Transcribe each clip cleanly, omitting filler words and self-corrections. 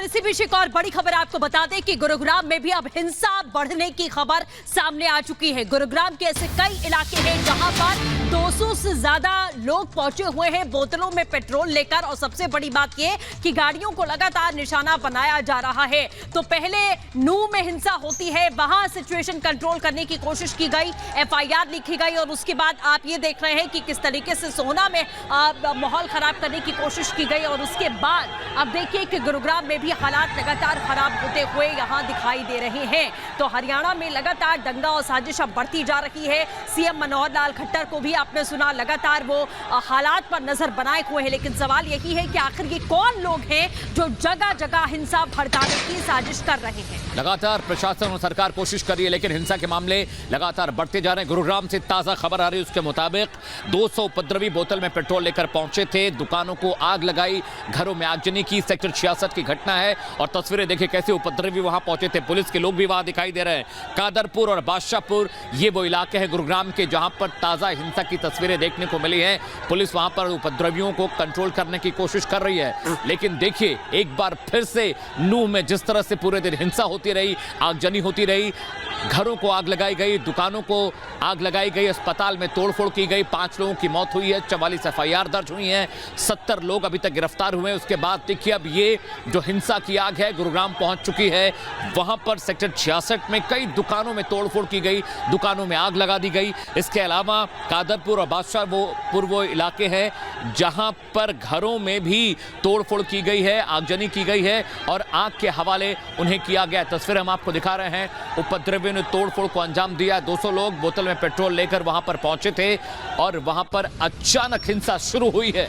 इसी बीच एक और बड़ी खबर आपको बता दें कि गुरुग्राम में भी अब हिंसा बढ़ने की खबर सामने आ चुकी है। गुरुग्राम के ऐसे कई इलाके हैं जहां पर 200 से ज्यादा लोग पहुंचे हुए हैं बोतलों में पेट्रोल लेकर, और सबसे बड़ी बात यह कि गाड़ियों को लगातार निशाना बनाया जा रहा है। तो पहले नूह में हिंसा होती है, वहां सिचुएशन कंट्रोल करने की कोशिश की गई, FIR लिखी गई, और उसके बाद आप ये देख रहे हैं कि किस तरीके से सोहना में माहौल खराब करने की कोशिश की गई, और उसके बाद अब देखिए कि गुरुग्राम में भी हालात लगातार खराब होते हुए यहां दिखाई दे रहे हैं। तो हरियाणा में लगातार दंगा और साजिश अब बढ़ती जा रही है। CM मनोहर लाल खट्टर को भी आपने सुना, लगातार वो हालात पर नजर बनाए हुए हैं। लेकिन सवाल यही है कि आखिर ये कौन लोग हैं जो जगह जगह हिंसा भड़काने की साजिश कर रहे हैं। लगातार प्रशासन और सरकार कोशिश कर रही है, लेकिन हिंसा के मामले लगातार बढ़ते जा रहे हैं। गुरुग्राम से ताजा खबर आ रही है, उसके मुताबिक 200 उपद्रवी बोतल में पेट्रोल लेकर पहुंचे थे, दुकानों को आग लगाई, घरों में आगजनी की। सेक्टर 66 की घटना है और तस्वीरें देखिए कैसे उपद्रवी वहां पहुंचे थे। पुलिस के लोग भी वहां दिखाई दे रहे हैं। कादरपुर और बादशाहपुर ये वो इलाके हैं गुरुग्राम के जहां पर ताजा हिंसा की तस्वीरें देखने को मिली हैं। पुलिस वहां पर उपद्रवियों को कंट्रोल करने की कोशिश कर रही है, लेकिन देखिए एक बार फिर से नूह में जिस तरह से पूरे दिन हिंसा होती रही, आगजनी होती रही, घरों को आग लगाई गई, दुकानों को आग लगाई गई, अस्पताल में तोड़फोड़ की गई, 5 लोगों की मौत हुई है, 44 FIR दर्ज हुई हैं, 70 लोग अभी तक गिरफ्तार हुए हैं। उसके बाद देखिए अब ये जो हिंसा की आग है गुरुग्राम पहुंच चुकी है। वहां पर सेक्टर 66 में कई दुकानों में तोड़फोड़ की गई, दुकानों में आग लगा दी गई। इसके अलावा कादरपुर और बादशाहपुर वो इलाके हैं जहां पर घरों में भी तोड़फोड़ की गई है, आगजनी की गई है और आग के हवाले उन्हें किया गया। तस्वीर हम आपको दिखा रहे हैं, उपद्रवियों ने तोड़फोड़ को अंजाम दिया। 200 लोग बोतल में पेट्रोल लेकर वहां पर पहुंचे थे और वहां पर अचानक हिंसा शुरू हुई है।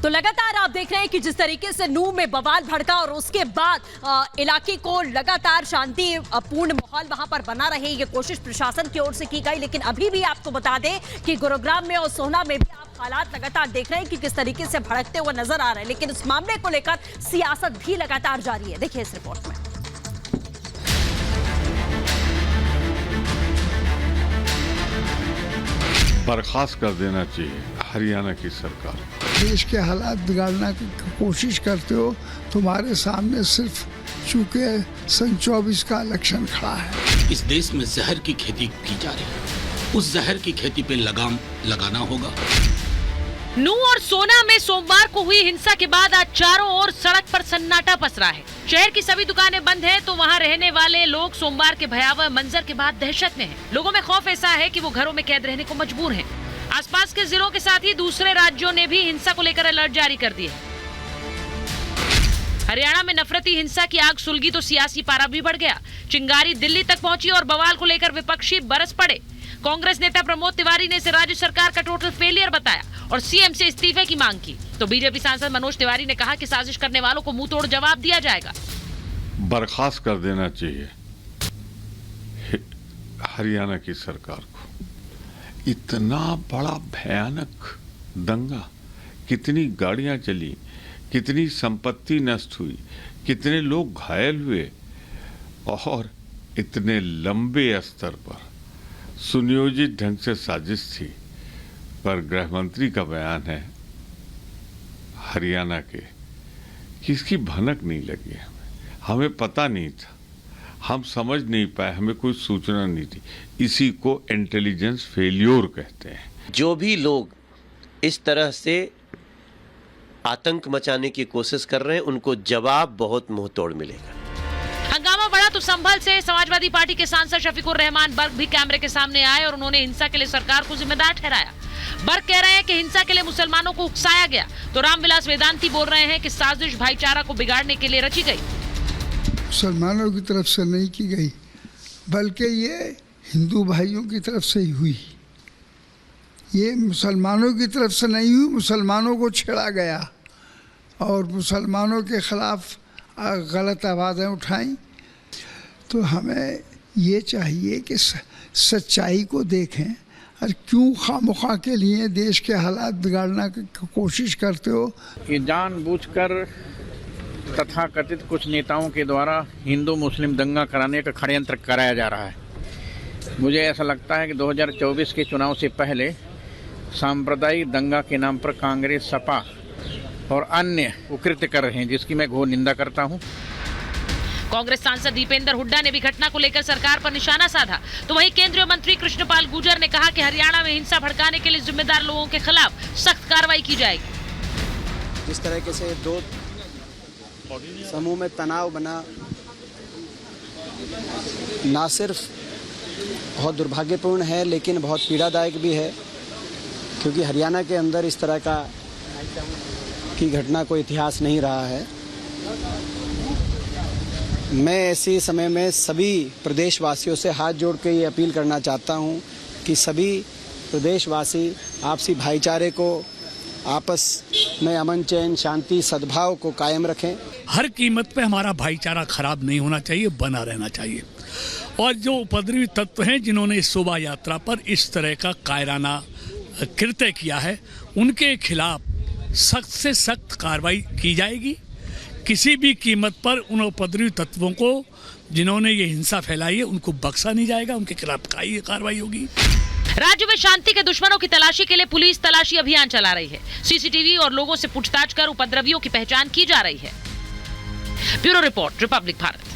तो लगातार आप देख रहे हैं कि जिस तरीके से नूह में बवाल भड़का और उसके बाद इलाके को लगातार शांति पूर्ण माहौल वहां पर बना रहे, ये कोशिश प्रशासन की ओर से की गई। लेकिन अभी भी आपको बता दें कि गुरुग्राम में और सोहना में भी आप हालात लगातार देख रहे हैं कि किस तरीके से भड़कते हुए नजर आ रहे हैं। लेकिन इस मामले को लेकर सियासत भी लगातार जारी है। देखिए इस रिपोर्ट में। बर्खास्त कर देना चाहिए हरियाणा की सरकार। देश के हालात बिगाड़ने की कोशिश करते हो, तुम्हारे सामने सिर्फ चूंकि सन 24 का इलेक्शन खड़ा है। इस देश में जहर की खेती की जा रही है, उस जहर की खेती पे लगाम लगाना होगा। नूह और सोहना में सोमवार को हुई हिंसा के बाद आज चारों ओर सड़क पर सन्नाटा पसरा है। शहर की सभी दुकानें बंद हैं, तो वहां रहने वाले लोग सोमवार के भयावह मंजर के बाद दहशत में हैं। लोगों में खौफ ऐसा है कि वो घरों में कैद रहने को मजबूर हैं। आसपास के जिलों के साथ ही दूसरे राज्यों ने भी हिंसा को लेकर अलर्ट जारी कर दिए। हरियाणा में नफरती हिंसा की आग सुलगी तो सियासी पारा भी बढ़ गया। चिंगारी दिल्ली तक पहुंची और बवाल को लेकर विपक्षी बरस पड़े। कांग्रेस नेता प्रमोद तिवारी ने इसे राज्य सरकार का टोटल फेलियर बताया और CM से इस्तीफे की मांग की। तो बीजेपी सांसद मनोज तिवारी ने कहा कि साजिश करने वालों को मुंह तोड़ जवाब दिया जाएगा। बर्खास्त कर देना चाहिए हरियाणा की सरकार को। इतना बड़ा भयानक दंगा, कितनी गाड़ियां चली, कितनी संपत्ति नष्ट हुई, कितने लोग घायल हुए और इतने लंबे स्तर पर सुनियोजित ढंग से साजिश थी। पर गृह मंत्री का बयान है हरियाणा के कि इसकी भनक नहीं लगी। हमें पता नहीं था, हम समझ नहीं पाए, हमें कोई सूचना नहीं थी। इसी को इंटेलिजेंस फेल्योर कहते हैं। जो भी लोग इस तरह से आतंक मचाने की कोशिश कर रहे हैं, उनको जवाब बहुत मुंहतोड़ मिलेगा। हंगामा बढ़ा तो संभल से समाजवादी पार्टी के सांसद शफीकुर रहमान बर्क भी कैमरे के सामने आए और उन्होंने हिंसा के लिए सरकार को जिम्मेदार ठहराया। बर्क कह रहे हैं कि हिंसा के लिए मुसलमानों को उकसाया गया, तो रामविलास वेदांती बोल रहे हैं कि साजिश भाईचारा को बिगाड़ने के लिए रची गई। मुसलमानों की तरफ से नहीं की गई, बल्कि ये हिंदू भाइयों की तरफ से ही हुई। ये मुसलमानों की तरफ से नहीं हुई, मुसलमानों को छेड़ा गया और मुसलमानों के खिलाफ गलत आवाज़ें उठाई। तो हमें ये चाहिए कि सच्चाई को देखें, और क्यों खामखा के लिए देश के हालात बिगाड़ना की कोशिश करते हो? कि जानबूझकर तथाकथित कुछ नेताओं के द्वारा हिंदू मुस्लिम दंगा कराने का षड्यंत्र कराया जा रहा है। मुझे ऐसा लगता है कि 2024 के चुनाव से पहले सांप्रदायिक दंगा के नाम पर कांग्रेस, सपा और अन्य कुकृत्य कर रहे हैं, जिसकी मैं घोर निंदा करता हूं। कांग्रेस सांसद दीपेंद्र हुड्डा ने भी घटना को लेकर सरकार पर निशाना साधा, तो वहीं केंद्रीय मंत्री कृष्णपाल गुर्जर ने कहा कि हरियाणा में हिंसा भड़काने के लिए जिम्मेदार लोगों के खिलाफ सख्त कार्रवाई की जाएगी। जिस तरह से दो समूह में तनाव बना, ना सिर्फ बहुत दुर्भाग्यपूर्ण है लेकिन बहुत पीड़ादायक भी है, क्योंकि हरियाणा के अंदर इस तरह की घटना कोई इतिहास नहीं रहा है। मैं ऐसे समय में सभी प्रदेशवासियों से हाथ जोड़ के ये अपील करना चाहता हूं कि सभी प्रदेशवासी आपसी भाईचारे को, आपस में अमन चैन शांति सद्भाव को कायम रखें। हर कीमत पे हमारा भाईचारा खराब नहीं होना चाहिए, बना रहना चाहिए। और जो उपद्रवी तत्व हैं जिन्होंने इस शोभा यात्रा पर इस तरह का कायराना कृत्य किया है, उनके खिलाफ सख्त से सख्त कार्रवाई की जाएगी। किसी भी कीमत पर उन उपद्रवी तत्वों को जिन्होंने ये हिंसा फैलाई है उनको बख्शा नहीं जाएगा, उनके खिलाफ कार्रवाई होगी। राज्य में शांति के दुश्मनों की तलाशी के लिए पुलिस तलाशी अभियान चला रही है। सीसीटीवी और लोगों से पूछताछ कर उपद्रवियों की पहचान की जा रही है। Bureau report, Republic Bharat.